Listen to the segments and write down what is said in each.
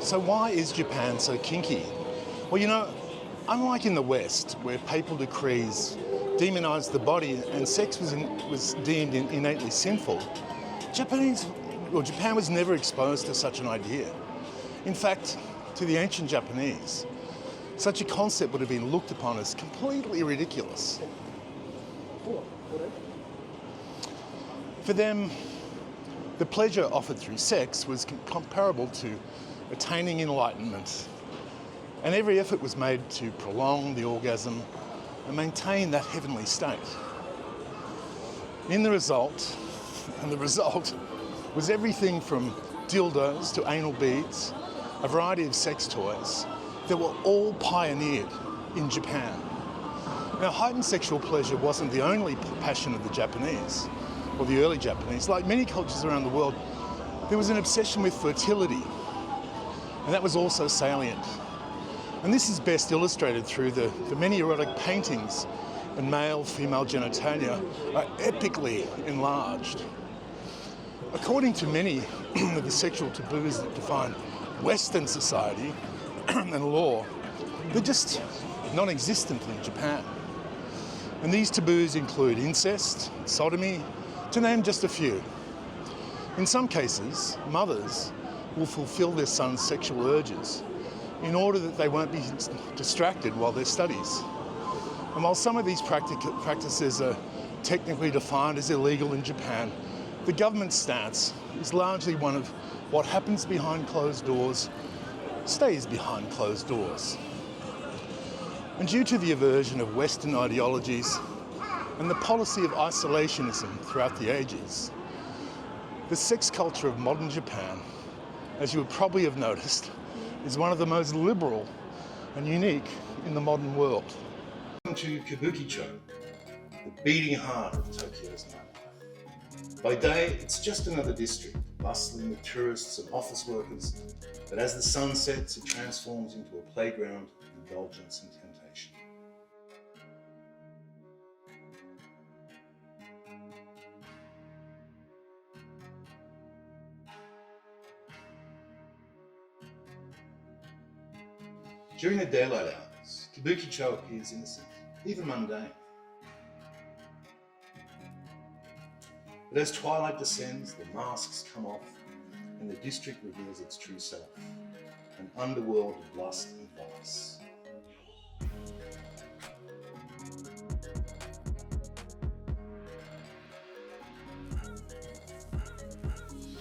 So why is Japan so kinky? Well, you know, unlike in the West, where papal decrees demonized the body and sex was deemed innately sinful, Japan was never exposed to such an idea. In fact, to the ancient Japanese, such a concept would have been looked upon as completely ridiculous. For them, the pleasure offered through sex was comparable to attaining enlightenment, and every effort was made to prolong the orgasm and maintain that heavenly state. The result was everything from dildos to anal beads, a variety of sex toys that were all pioneered in Japan. Now, heightened sexual pleasure wasn't the only passion of the Japanese, or the early Japanese. Like many cultures around the world, there was an obsession with fertility, and that was also salient. And this is best illustrated through the many erotic paintings, and male-female genitalia are epically enlarged. According to many of the sexual taboos that define Western society and law, they're just non-existent in Japan. And these taboos include incest, sodomy, to name just a few. In some cases, mothers will fulfill their sons' sexual urges in order that they won't be distracted while they studies. And while some of these practices are technically defined as illegal in Japan, the government's stance is largely one of what happens behind closed doors stays behind closed doors. And due to the aversion of Western ideologies and the policy of isolationism throughout the ages, the sex culture of modern Japan, as you would probably have noticed, is one of the most liberal and unique in the modern world. Welcome to Kabukicho, the beating heart of Tokyo's nightlife. By day, it's just another district, bustling with tourists and office workers, but as the sun sets, it transforms into a playground of indulgence and temptation. During the daylight hours, Kabuki Cho appears innocent, even mundane. But as twilight descends, the masks come off and the district reveals its true self, an underworld of lust and vice.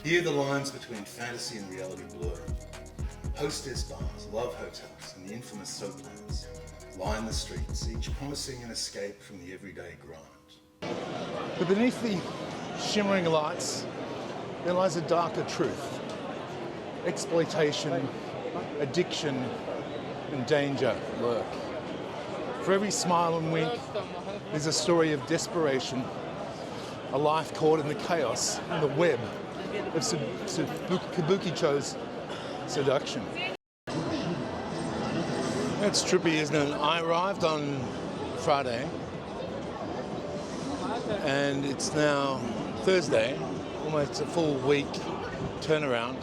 Here the lines between fantasy and reality blur. Hostess bars, love hotels, and the infamous soaplands line the streets, each promising an escape from the everyday grind. But beneath the shimmering lights, there lies a darker truth. Exploitation, addiction, and danger lurk. For every smile and wink, there's a story of desperation, a life caught in the chaos and the web of Kabukicho's seduction. That's trippy, isn't it? I arrived on Friday, and it's now Thursday, almost a full week turnaround,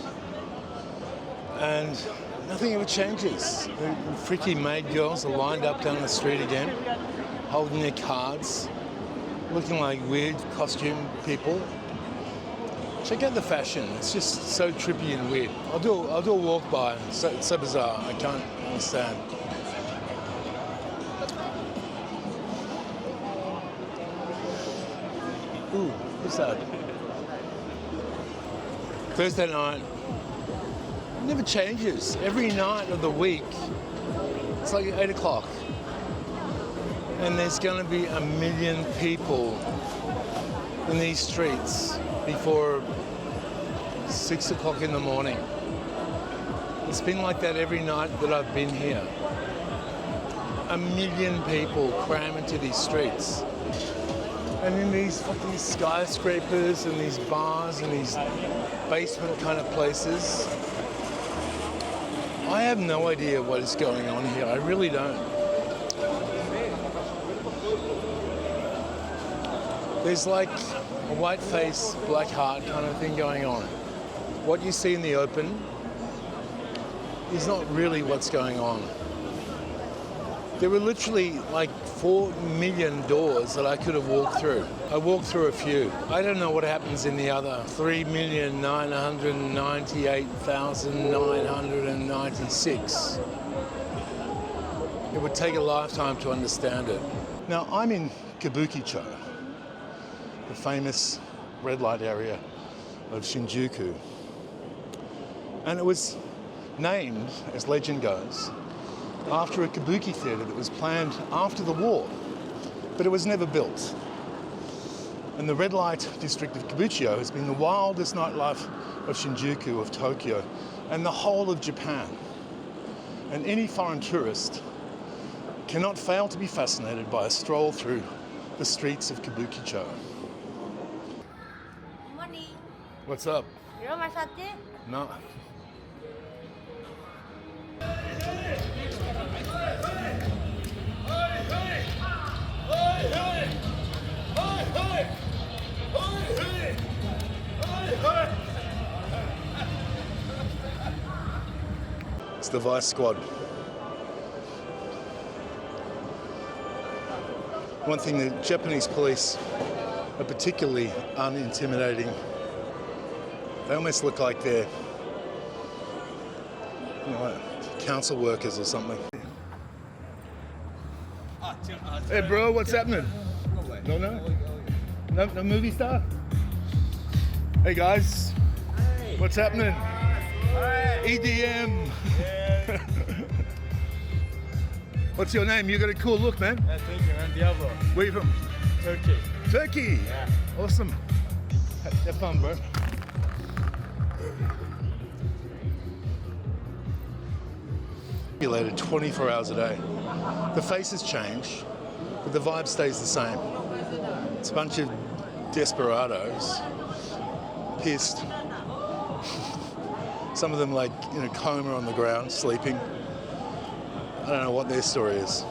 and nothing ever changes. The freaky maid girls are lined up down the street again, holding their cards, looking like weird costume people. Check out the fashion. It's just so trippy and weird. I'll do a walk by. It's so bizarre. I can't understand. Ooh, what's that? Thursday night. It never changes. Every night of the week, it's like 8 o'clock. And there's going to be 1 million people in these streets before 6 o'clock in the morning. It's been like that every night that I've been here. 1 million people cram into these streets. And in these fucking skyscrapers and these bars and these basement kind of places. I have no idea what is going on here. I really don't. There's like a white face, black heart kind of thing going on. What you see in the open is not really what's going on. There were literally like 4 million doors that I could have walked through. I walked through a few. I don't know what happens in the other 3,998,996. It would take a lifetime to understand it. Now, I'm in Kabukicho, the famous red light area of Shinjuku. And it was named, as legend goes, after a kabuki theatre that was planned after the war, but it was never built. And the red light district of Kabukicho has been the wildest nightlife of Shinjuku, of Tokyo, and the whole of Japan. And any foreign tourist cannot fail to be fascinated by a stroll through the streets of Kabukicho. Morning. What's up? You know my satay? No. It's the Vice Squad. One thing, the Japanese police are particularly unintimidating. They almost look like they're, like council workers or something. Hey bro, what's happening? No? No movie star? Hey guys, what's happening? EDM. What's your name? You got a cool look, man. Yeah, thank you, man. Diablo. Where you from? Turkey. Turkey. Yeah. Awesome. Have fun, bro. Regulated 24 hours a day. The faces change, but the vibe stays the same. It's a bunch of desperados, pissed. Some of them like in a coma on the ground, sleeping. I don't know what their story is.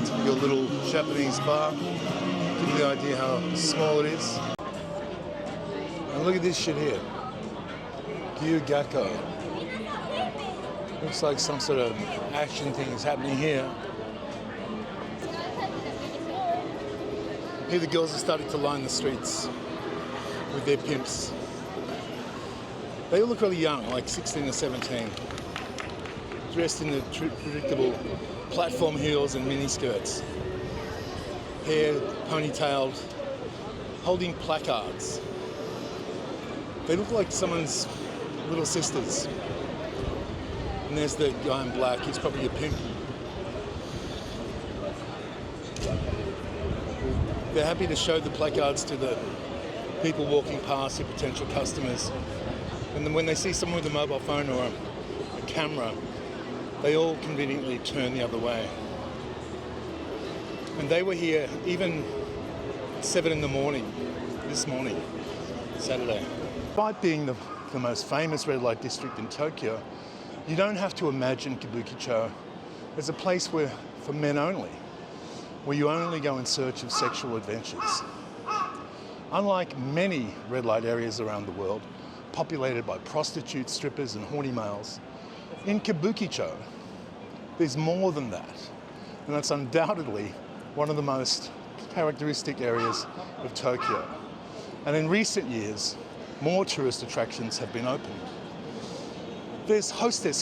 Typical little Japanese bar. Give you the idea how small it is. And look at this shit here. Gyugakko. Looks like some sort of action thing is happening here. Here the girls are starting to line the streets with their pimps. They all look really young, like 16 or 17. Dressed in the predictable platform heels and mini skirts. Hair ponytailed, holding placards. They look like someone's little sisters. And there's the guy in black, he's probably a pimp. They're happy to show the placards to the people walking past, their potential customers. And then when they see someone with a mobile phone or a camera, they all conveniently turn the other way. And they were here even 7 in the morning, this morning, Saturday. Despite being the most famous red light district in Tokyo, you don't have to imagine Kabukicho as a place for men only, where you only go in search of sexual adventures. Unlike many red light areas around the world, populated by prostitutes, strippers, and horny males, in Kabukicho, there's more than that. And that's undoubtedly one of the most characteristic areas of Tokyo. And in recent years, more tourist attractions have been opened. There's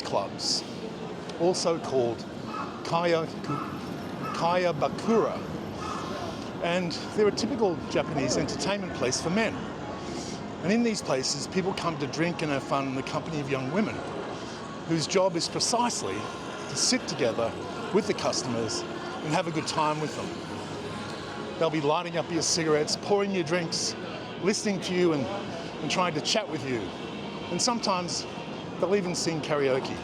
clubs, also called Kayabakura, and they're a typical Japanese entertainment place for men. And in these places, people come to drink and have fun in the company of young women, whose job is precisely to sit together with the customers and have a good time with them. They'll be lighting up your cigarettes, pouring your drinks, listening to you and trying to chat with you. And sometimes they'll even sing karaoke.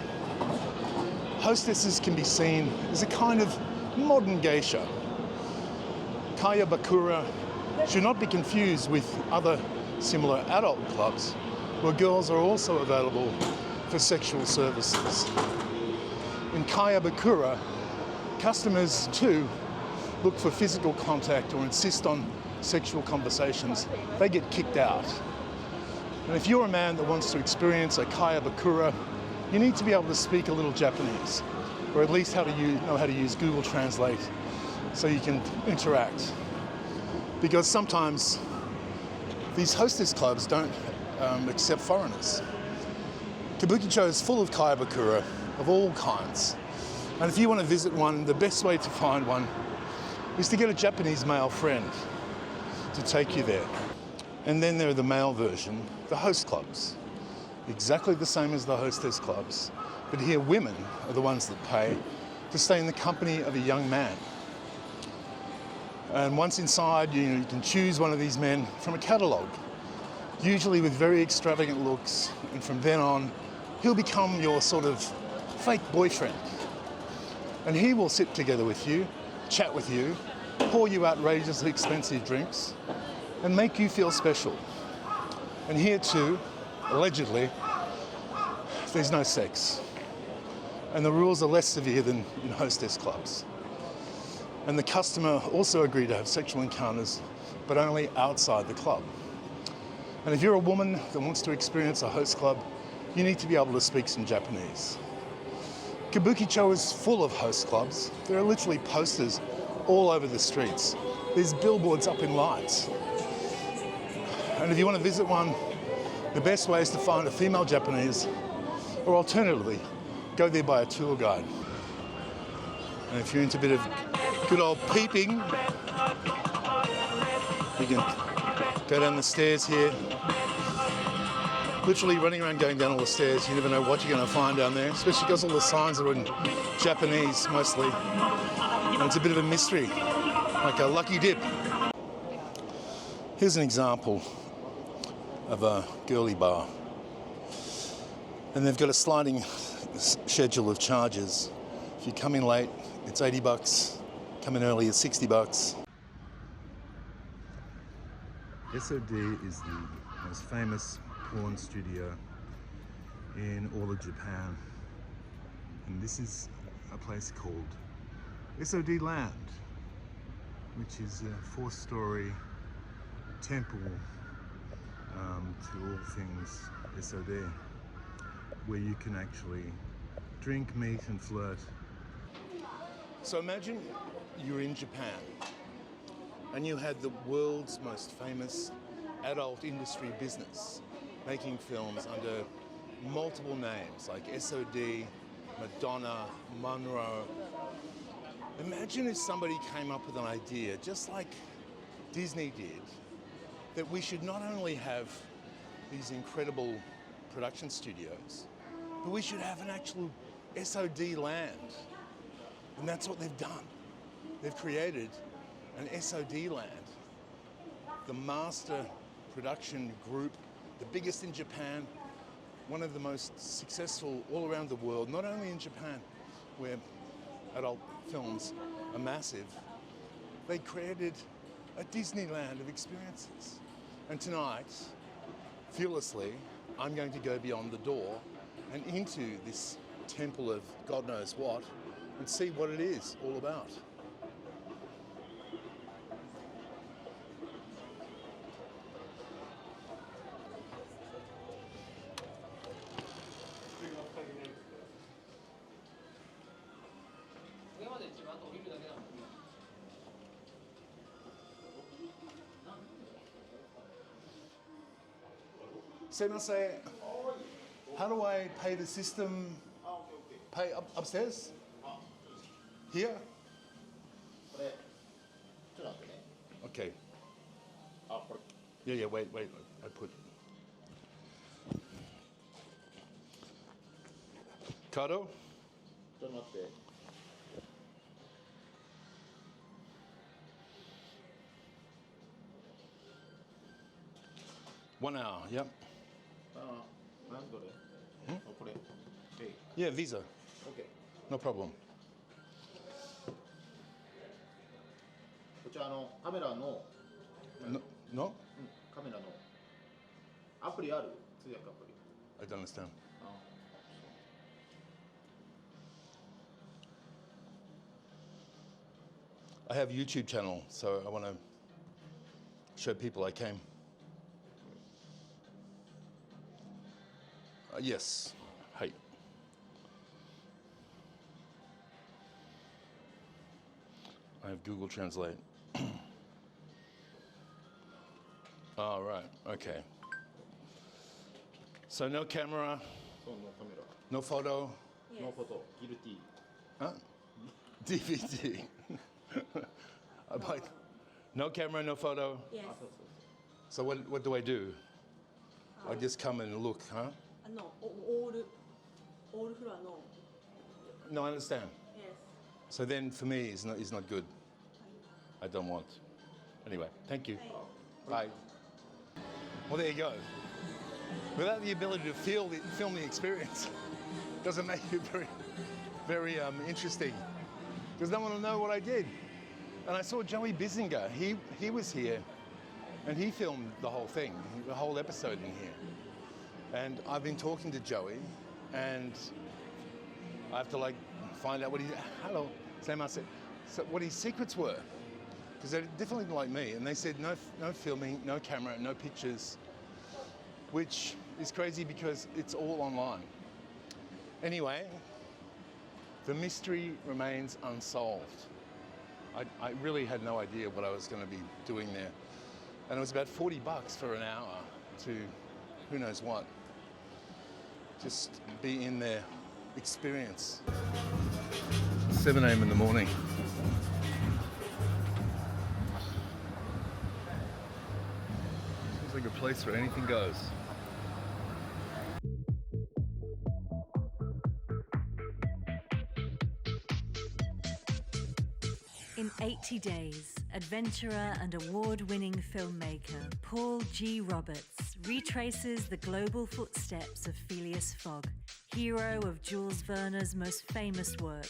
Hostesses can be seen as a kind of modern geisha. Kayabakura should not be confused with other similar adult clubs where girls are also available for sexual services. In Kayabakura, customers too look for physical contact or insist on sexual conversations, they get kicked out. And if you're a man that wants to experience a Kabukicho, you need to be able to speak a little Japanese, or at least know how to use Google Translate so you can interact. Because sometimes these hostess clubs don't accept foreigners. Kabukicho is full of Kabukicho of all kinds. And if you want to visit one, the best way to find one is to get a Japanese male friend to take you there. And then there are the male version, the host clubs. Exactly the same as the hostess clubs, but here women are the ones that pay to stay in the company of a young man. And once inside, you can choose one of these men from a catalogue, usually with very extravagant looks, and from then on, he'll become your sort of fake boyfriend. And he will sit together with you, chat with you, pour you outrageously expensive drinks, and make you feel special. And here too, allegedly, there's no sex. And the rules are less severe than in hostess clubs. And the customer also agreed to have sexual encounters, but only outside the club. And if you're a woman that wants to experience a host club, you need to be able to speak some Japanese. Kabukicho is full of host clubs. There are literally posters all over the streets. There's billboards up in lights. And if you want to visit one, the best way is to find a female Japanese, or alternatively, go there by a tour guide. And if you're into a bit of good old peeping, you can go down the stairs here. Literally running around going down all the stairs, you never know what you're going to find down there, especially because all the signs are in Japanese mostly. And it's a bit of a mystery, like a lucky dip. Here's an example of a girly bar. And they've got a sliding schedule of charges. If you come in late, it's $80. Come in early, it's $60. SOD is the most famous porn studio in all of Japan. And this is a place called SOD Land, which is a 4-story temple to all things SOD, where you can actually drink, meet and flirt. So imagine you're in Japan and you had the world's most famous adult industry business making films under multiple names like SOD, Madonna, Monroe. Imagine if somebody came up with an idea, just like Disney did, that we should not only have these incredible production studios, but we should have an actual SOD land. And that's what they've done. They've created an SOD land, the master production group, the biggest in Japan, one of the most successful all around the world, not only in Japan, where adult films are massive. They created a Disneyland of experiences. And tonight, fearlessly, I'm going to go beyond the door and into this temple of God knows what and see what it is all about. Sumimasen, how do I pay the system? Pay upstairs? Here? Okay. Yeah, wait. I put. Kado? ちょっと待って。 1 hour, yep. 何どれ？これ。Yeah, Visa. OK。 No problem. こちらカメラの。No? カメラの。アプリある？通訳アプリ。 I don't understand. I have a YouTube channel, so I want to show people I came. Yes. Hey. I have Google Translate. Oh, right. Okay. So no camera, そう、ノーカメラ。no photo, ノーフォト、ギルティー。 huh? DVD. Like, no camera, no photo. Yes. そうそう So what do I do? I just come and look, huh? オールフロアの No, I understand. Yes. So then for me, it's not good. I don't want. Anyway, thank you. Bye. Well, there you go. Without the ability to film the experience, doesn't make it very interesting. Because no one will know what I did. And I saw Joey Bissinger. He was here, and he filmed the whole thing, the whole episode in here. And I've been talking to Joey, and I have to like find out what what his secrets were, because they're definitely like me. And they said no filming, no camera, no pictures, which is crazy because it's all online. Anyway, the mystery remains unsolved. I really had no idea what I was going to be doing there, and it was about $40 for an hour to who knows what. Just be in their experience. 7 a.m. in the morning. Seems like a place where anything goes. In 80 days, adventurer and award-winning filmmaker Paul G. Roberts retraces the global footsteps of Phileas Fogg, hero of Jules Verne's most famous work,